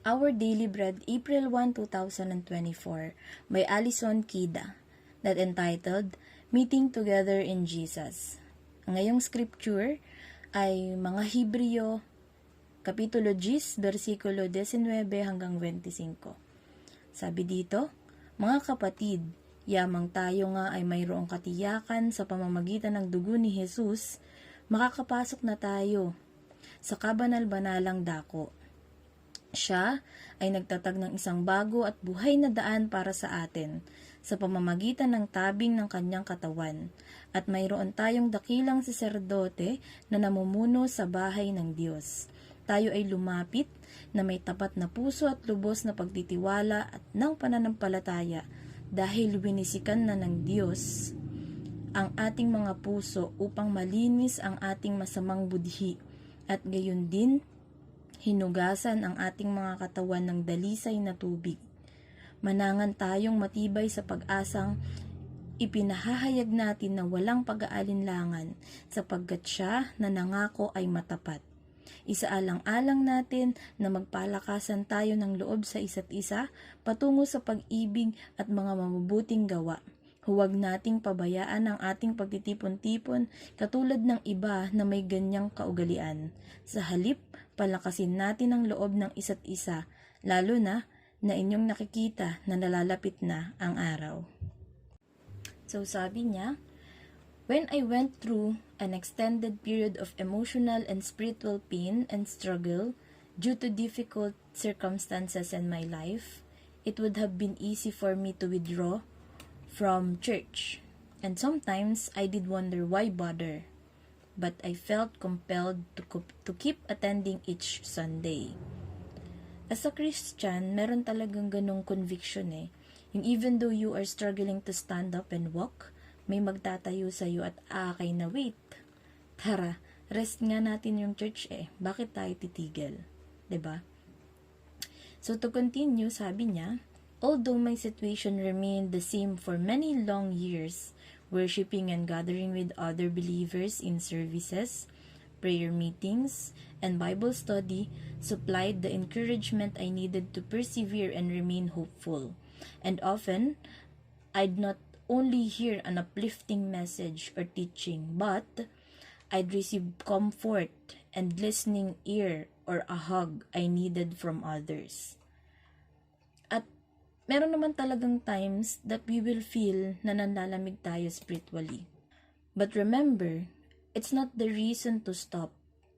Our Daily Bread, April 1, 2024, by Alison Kida, that entitled, Meeting Together in Jesus. Ang ngayong scripture ay mga Hebreo, Kapitulo 10, versikulo 19 hanggang 25. Sabi dito, mga kapatid, yamang tayo nga ay mayroong katiyakan sa pamamagitan ng dugo ni Jesus, makakapasok na tayo sa kabanal-banalang dako. Siya ay nagtatag ng isang bago at buhay na daan para sa atin sa pamamagitan ng tabing ng kanyang katawan at mayroon tayong dakilang saserdote na namumuno sa bahay ng Diyos. Tayo ay lumapit na may tapat na puso at lubos na pagtitiwala at ng pananampalataya dahil winisikan na ng Diyos ang ating mga puso upang malinis ang ating masamang budhi at gayon din hinugasan ang ating mga katawan ng dalisay na tubig. Manangan tayong matibay sa pag-asang ipinahahayag natin na walang pag-aalinlangan sapagkat siya na nangako ay matapat. Isaalang-alang natin na magpalakasan tayo ng loob sa isa't isa patungo sa pag-ibig at mga mabubuting gawa. Huwag nating pabayaan ang ating pagtitipon-tipon katulad ng iba na may ganyang kaugalian. Sa halip, palakasin natin ang loob ng isa't isa, lalo na inyong nakikita na nalalapit na ang araw. So sabi niya, when I went through an extended period of emotional and spiritual pain and struggle due to difficult circumstances in my life, it would have been easy for me to withdraw from church, and sometimes I did wonder why bother, but I felt compelled to keep attending each Sunday. As a Christian, meron talagang ganong conviction yung even though you are struggling to stand up and walk, may magtatayo sa'yo at akay na wait. Tara, rest nga natin yung church bakit tayo titigil? 'Di ba? So to continue, sabi niya, although my situation remained the same for many long years, worshiping and gathering with other believers in services, prayer meetings, and Bible study supplied the encouragement I needed to persevere and remain hopeful. And often, I'd not only hear an uplifting message or teaching, but I'd receive comfort and listening ear or a hug I needed from others. At meron naman talagang times that we will feel na nanlalamig tayo spiritually. But remember, it's not the reason to stop.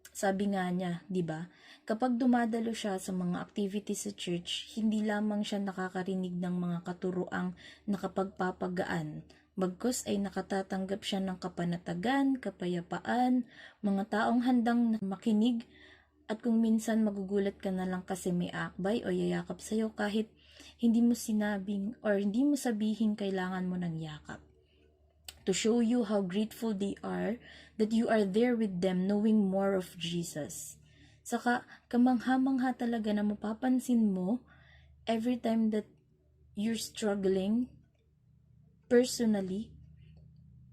Sabi nga niya, di ba? Kapag dumadalo siya sa mga activities sa church, hindi lamang siya nakakarinig ng mga katuroang nakapagpapagaan. Bagkus ay nakatatanggap siya ng kapanatagan, kapayapaan, mga taong handang makinig, at kung minsan magugulat ka na lang kasi may akbay o yayakap sa'yo kahit hindi mo sinabing or hindi mo sabihin kailangan mo ng yakap. To show you how grateful they are that you are there with them knowing more of Jesus. Saka kamangha-mangha talaga na mapapansin mo every time that you're struggling personally,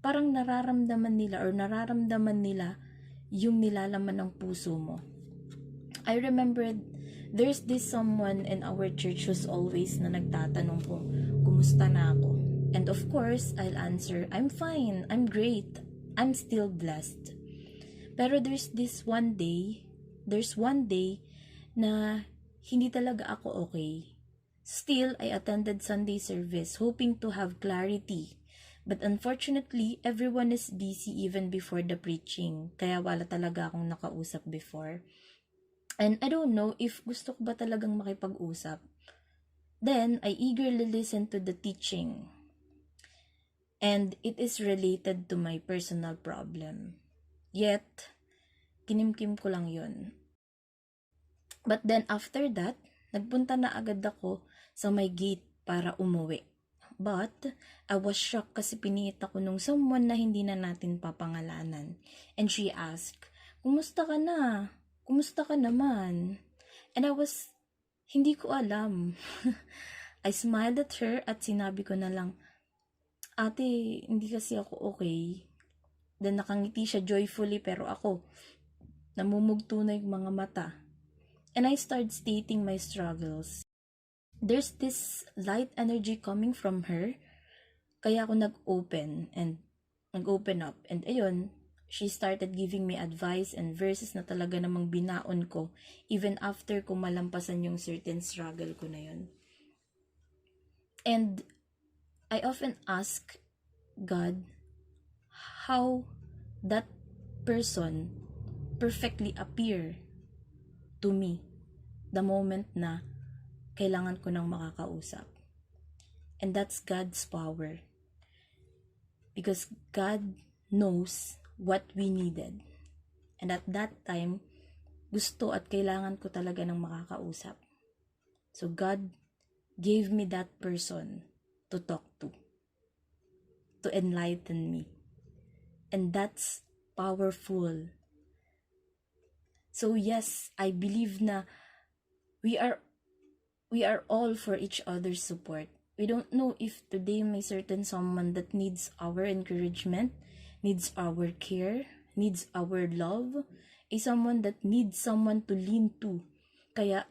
parang nararamdaman nila yung nilalaman ng puso mo. I remembered there's this someone in our church who's always na nagtatanong kung kumusta na ako. And of course, I'll answer, I'm fine, I'm great, I'm still blessed. Pero there's one day na hindi talaga ako okay. Still, I attended Sunday service hoping to have clarity. But unfortunately, everyone is busy even before the preaching. Kaya wala talaga akong nakausap before. And I don't know if gusto ko ba talagang makipag-usap. Then, I eagerly listened to the teaching. And it is related to my personal problem. Yet, kinimkim ko lang yun. But then after that, nagpunta na agad ako sa may gate para umuwi. But, I was shocked kasi piniit ako nung someone na hindi na natin papangalanan. And she asked, kumusta ka na? Kumusta ka naman? And hindi ko alam. I smiled at her at sinabi ko na lang, ate, hindi kasi ako okay. Then nakangiti siya joyfully pero ako, namumugto na yung mga mata. and I start stating my struggles. There's this light energy coming from her, kaya ako nag-open up. And ayun, she started giving me advice and verses na talaga namang binaon ko even after ko malampasan yung certain struggle ko na yun. And I often ask God how that person perfectly appear to me the moment na kailangan ko ng makakausap. And that's God's power. Because God knows what we needed. And at that time, gusto at kailangan ko talaga ng makakausap. So God gave me that person to talk to enlighten me. And that's powerful. So yes, I believe na we are all for each other's support. We don't know if today may certain someone that needs our encouragement, needs our care, needs our love, is someone that needs someone to lean to. Kaya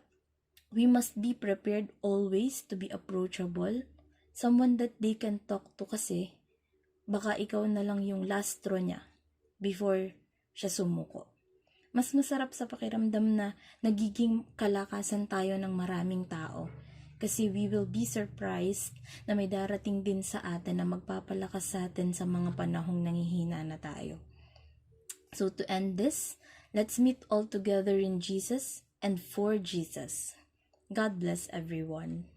we must be prepared always to be approachable. Someone that they can talk to kasi baka ikaw na lang yung last straw niya before siya sumuko. Mas masarap sa pakiramdam na nagiging kalakasan tayo ng maraming tao. Kasi we will be surprised na may darating din sa atin na magpapalakas sa atin sa mga panahong nangihina na tayo. So to end this, let's meet all together in Jesus and for Jesus. God bless everyone.